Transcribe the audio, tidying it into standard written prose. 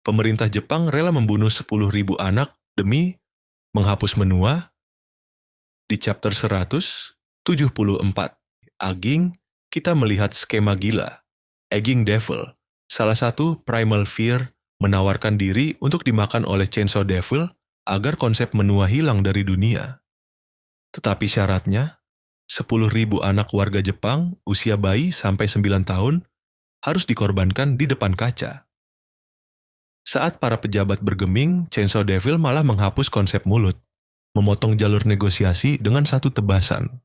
Pemerintah Jepang rela membunuh 10.000 anak demi menghapus menua. Di chapter 174, Aging, kita melihat skema gila. Aging Devil, salah satu primal fear, menawarkan diri untuk dimakan oleh Chainsaw Devil agar konsep menua hilang dari dunia. Tetapi syaratnya, 10.000 anak warga Jepang usia bayi sampai 9 tahun harus dikorbankan di depan kaca. Saat para pejabat bergeming, Chainsaw Devil malah menghapus konsep mulut, memotong jalur negosiasi dengan satu tebasan.